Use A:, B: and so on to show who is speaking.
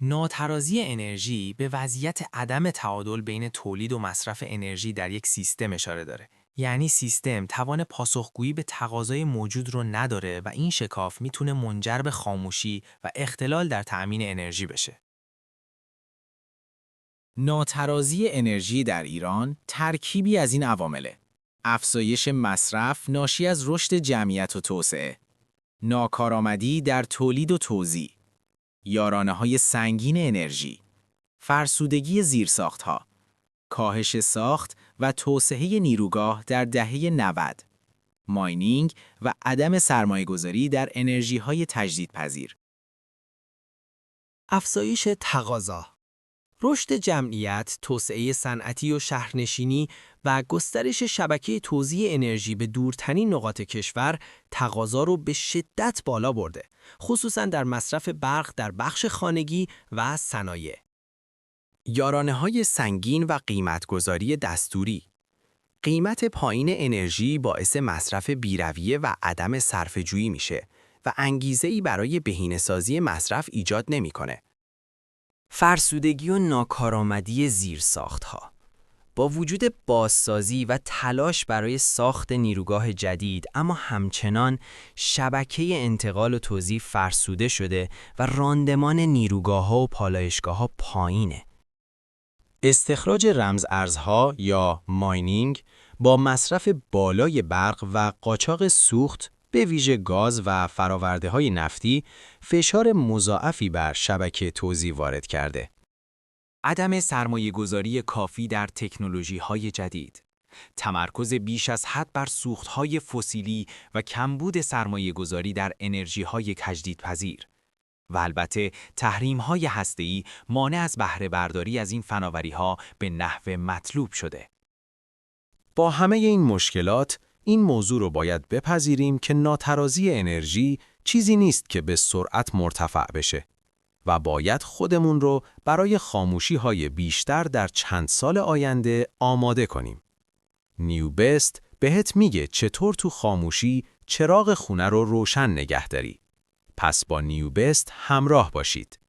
A: ناترازی انرژی به وضعیت عدم تعادل بین تولید و مصرف انرژی در یک سیستم اشاره داره. یعنی سیستم توان پاسخگویی به تقاضای موجود رو نداره و این شکاف میتونه منجر به خاموشی و اختلال در تأمین انرژی بشه.
B: ناترازی انرژی در ایران ترکیبی از این عوامله: افزایش مصرف ناشی از رشد جمعیت و توسعه، ناکارآمدی در تولید و توزیع، یارانه‌های سنگین انرژی، فرسودگی زیرساخت‌ها، کاهش ساخت و توسعه نیروگاه در دهه 90، ماینینگ و عدم سرمایه‌گذاری در انرژی‌های تجدیدپذیر.
C: افزایش تقاضا، رشد جمعیت، توسعه صنعتی و شهرنشینی و گسترش شبکه توزیع انرژی به دورترین نقاط کشور تقاضا رو به شدت بالا برده، خصوصا در مصرف برق در بخش خانگی و صنایع.
D: یارانه‌های سنگین و قیمتگذاری دستوری. قیمت پایین انرژی باعث مصرف بی‌رویه و عدم صرفه‌جویی میشه و انگیزه‌ای برای بهینه‌سازی مصرف ایجاد نمی‌کنه. فرسودگی و ناکارآمدی زیرساخت‌ها. با وجود بازسازی و تلاش برای ساخت نیروگاه جدید، اما همچنان شبکه انتقال و توزیع فرسوده شده و راندمان نیروگاه‌ها و پالایشگاه‌ها پایینه. استخراج رمزارزها یا ماینینگ با مصرف بالای برق و قاچاق سوخت به ویژه گاز و فرآورده‌های نفتی فشار مضاعفی بر شبکه توزیع وارد کرده. عدم سرمایه‌گذاری کافی در تکنولوژی‌های جدید، تمرکز بیش از حد بر سوخت‌های فسیلی و کمبود سرمایه‌گذاری در انرژی‌های تجدیدپذیر و البته تحریم‌های هسته‌ای مانع از بهره برداری از این فناوری‌ها به نحو مطلوب شده. با همه این مشکلات، این موضوع رو باید بپذیریم که ناترازی انرژی چیزی نیست که به سرعت مرتفع بشه و باید خودمون رو برای خاموشی‌های بیشتر در چند سال آینده آماده کنیم. نیوبست بهت میگه چطور تو خاموشی چراغ خونه رو روشن نگه داری. پس با نیوبست همراه باشید.